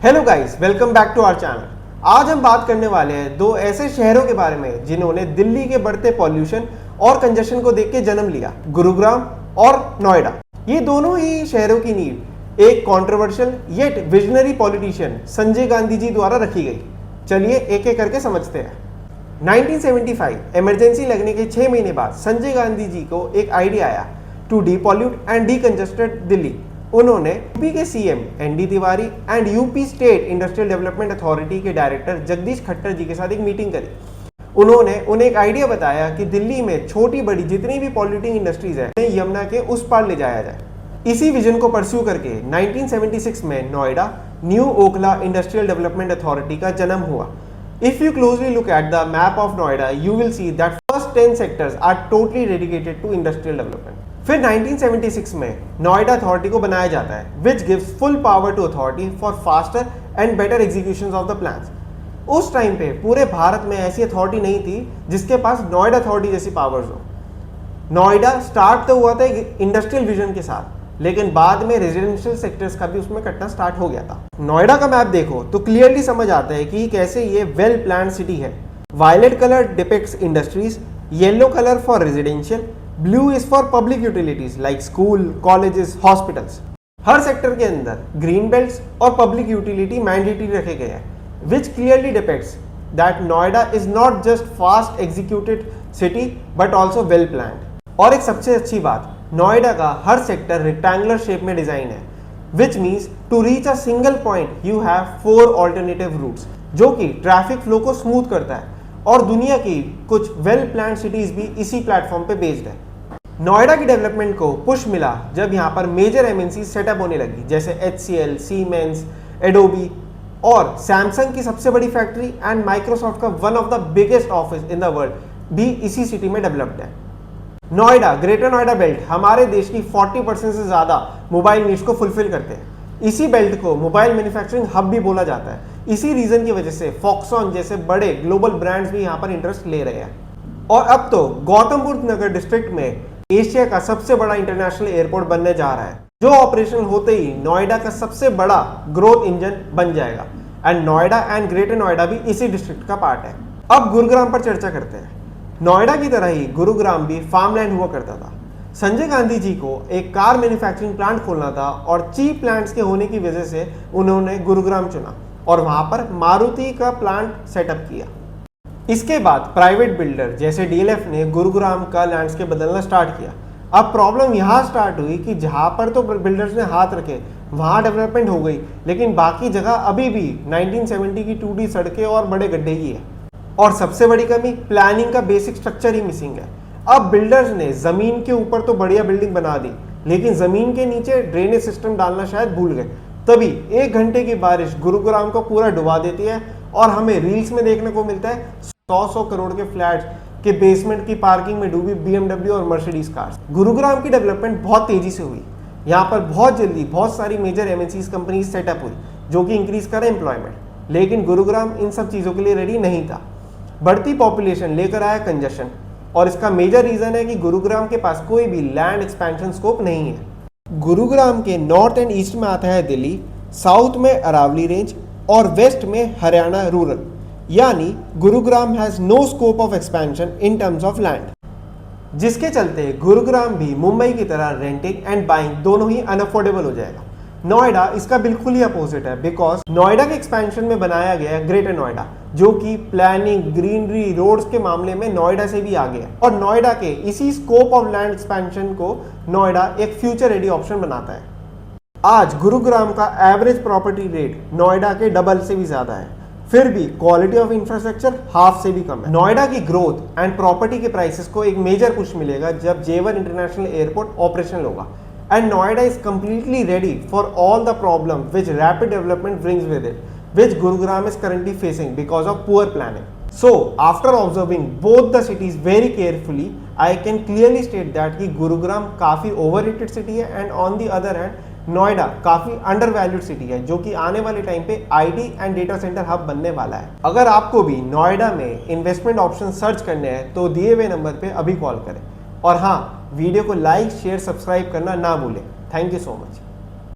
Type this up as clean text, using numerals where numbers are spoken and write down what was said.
Hello guys, welcome back to our channel. आज हम बात करने वाले हैं दो ऐसे शहरों के बारे में जिन्होंने दिल्ली के बढ़ते पॉल्यूशन और कंजेशन को देख के जन्म लिया, गुरुग्राम और नोएडा। ये दोनों ही शहरों की नींव एक controversial yet visionary politician Sanjay Gandhi ji द्वारा रखी गई। चलिए एक एक करके समझते हैं। 1975 इमरजेंसी लगने के 6 महीने बाद संजय गांधी जी को एक आइडिया आया to depollute and decongested Delhi. उन्होंने यूपी के CM ND Tiwari and UP state industrial development authority के डायरेक्टर जगदीश खट्टर जी के साथ एक मीटिंग करी। उन्होंने उन्हें एक आइडिया बताया कि दिल्ली में छोटी बड़ी जितनी भी पॉल्यूटिंग इंडस्ट्रीज है उन्हें यमुना के उस पार ले जाया जाए। इसी विजन को परस्यू करके 1976 में Noida new Okhla industrial development authority का जन्म हुआ। If you closely look at the map of Noida, you will see that first 10 sectors are totally dedicated to industrial development. फिर 1976 में नोएडा अथॉरिटी को बनाया जाता है, which gives full power to authority for faster and better executions of the plans. उस time पे पूरे भारत में ऐसी अथॉरिटी नहीं थी जिसके पास नोएडा अथॉरिटी जैसी पावर्स हो। नोएडा स्टार्ट तो हुआ था इंडस्ट्रियल विजन के साथ, लेकिन बाद में रेजिडेंशियल सेक्टर्स का भी उसमें कटना स्टार्ट हो गया था। नोएडा का मैप देखो तो क्लियरली समझ आता है कि कैसे ये वेल प्लान्ड सिटी है। Violet colour depicts industries, yellow colour for residential, blue is for public utilities like school, colleges, hospitals. हर सेक्टर के अंदर ग्रीन बेल्ट्स और पब्लिक यूटिलिटी मैंडेटरी रखे गए हैं, which clearly depicts that Noida is not just fast executed city but also well planned. और एक सबसे अच्छी बात, नोएडा का हर सेक्टर रेक्टेंगुलर शेप में डिजाइन है, which means to reach a single point you have 4 alternative routes, जो कि ट्रैफिक फ्लो को स्मूथ करता है। और दुनिया की कुछ वेल प्लान्ड सिटीज भी इसी प्लेटफॉर्म पे बेस्ड है। नोएडा की डेवलपमेंट को पुश मिला जब यहाँ पर मेजर एमएनसी सेटअप होने लगी, जैसे HCL, सीमेंस, एडोबी और सैमसंग की सबसे बड़ी फैक्ट्री एंड माइक्रोसॉफ्ट का one of the biggest office in the world भी इसी सिटी में डेवलप्ड है। नोएडा, ग्रेटर नोएडा बेल्ट हमारे देश की 40% से ज्यादा मोबाइल नीड्स को फुलफिल करते हैं। इसी बेल्ट को मोबाइल मैन्युफैक्चरिंग हब भी बोला जाता है। इसी रीजन की वजह से फॉक्सकॉन जैसे बड़े ग्लोबल ब्रांड्स भी यहाँ पर इंटरेस्ट ले रहे हैं। और अब तो गौतम बुद्ध नगर डिस्ट्रिक्ट में एशिया का सबसे बड़ा इंटरनेशनल एयरपोर्ट बनने जा रहा है, जो ऑपरेशन होते ही नोएडा का सबसे बड़ा ग्रोथ इंजन बन जाएगा। And Noida and greater Noida भी इसी डिस्ट्रिक्ट का पार्ट है। अब गुरुग्राम पर चर्चा करते हैं। नोएडा की तरह ही गुरुग्राम भी फार्मलैंड हुआ करता था। संजय गांधी जी को एक कार मैन्युफैक्चरिंग प्लांट खोलना था और चीप प्लांट्स के होने की वजह से उन्होंने गुरुग्राम चुना और वहां पर मारुति का प्लांट सेटअप किया। इसके बाद प्राइवेट बिल्डर जैसे DLF ने गुरुग्राम का लैंडस्केप बदलना स्टार्ट किया। अब प्रॉब्लम यहाँ स्टार्ट हुई कि जहां पर तो बिल्डर्स ने हाथ रखे वहां डेवलपमेंट हो गई, लेकिन बाकी जगह अभी भी 1970 की 2D सड़कें और बड़े गड्ढे ही है। और सबसे बड़ी कमी, प्लानिंग का बेसिक स्ट्रक्चर ही मिसिंग है। अब बिल्डर्स ने जमीन के ऊपर तो बढ़िया बिल्डिंग बना दी, लेकिन जमीन के नीचे ड्रेनेज सिस्टम डालना शायद भूल गए। तभी 1 घंटे की बारिश गुरुग्राम को पूरा डुबा देती है और हमें रील्स में देखने को मिलता है 100 करोड़ के फ्लैट्स के बेसमेंट की पार्किंग में डूबी BMW और मर्सिडीज कार्स। गुरुग्राम की डेवलपमेंट बहुत तेजी से हुई। यहाँ पर बहुत जल्दी बहुत सारी मेजर MNCs कंपनीज सेटअप हुई, जो कि इंक्रीज करे एम्प्लॉयमेंट। लेकिन गुरुग्राम इन सब चीज़ों के लिए रेडी नहीं था। बढ़ती पॉपुलेशन लेकर आया कंजेशन, और इसका मेजर रीजन है कि गुरुग्राम के पास कोई भी लैंड एक्सपेंशन स्कोप नहीं है। गुरुग्राम के नॉर्थ एंड ईस्ट में आता है दिल्ली, साउथ में अरावली रेंज और वेस्ट में हरियाणा रूरल। यानी Gurugram has no scope of expansion in terms of land, जिसके चलते गुरुग्राम भी मुंबई की तरह रेंटिंग एंड बाइंग दोनों ही अनअफोर्डेबल हो जाएगा। नोएडा इसका बिल्कुल ही अपोजिट है, बिकॉज नोएडा के एक्सपेंशन में बनाया गया है ग्रेटर नोएडा, जो कि प्लानिंग, ग्रीनरी, रोड्स के मामले में नोएडा से भी आगे है। और नोएडा के इसी स्कोप ऑफ लैंड एक्सपेंशन को नोएडा एक फ्यूचर रेडी ऑप्शन बनाता है। आज गुरुग्राम का एवरेज प्रॉपर्टी रेट नोएडा के डबल से भी ज्यादा है, फिर भी क्वालिटी ऑफ इंफ्रास्ट्रक्चर हाफ से भी कम है। नोएडा की ग्रोथ एंड प्रॉपर्टी के प्राइसेस को एक मेजर पुश मिलेगा जब J1 इंटरनेशनल एयरपोर्ट ऑपरेशनल होगा। And Noida is completely ready for all the problem which rapid development brings with it, which Gurugram is currently facing because of poor planning. So, after observing both the cities very carefully, I can clearly state that कि Gurugram काफी overrated city है and on the other hand Noida काफी undervalued city है, जो कि आने वाले time पे IT and data center hub बनने वाला है। अगर आपको भी नोएडा में इन्वेस्टमेंट ऑप्शन सर्च करने हैं तो दिए हुए नंबर पे अभी कॉल करें। और हाँ, वीडियो को लाइक, शेयर, सब्सक्राइब करना ना भूलें। Thank you so much.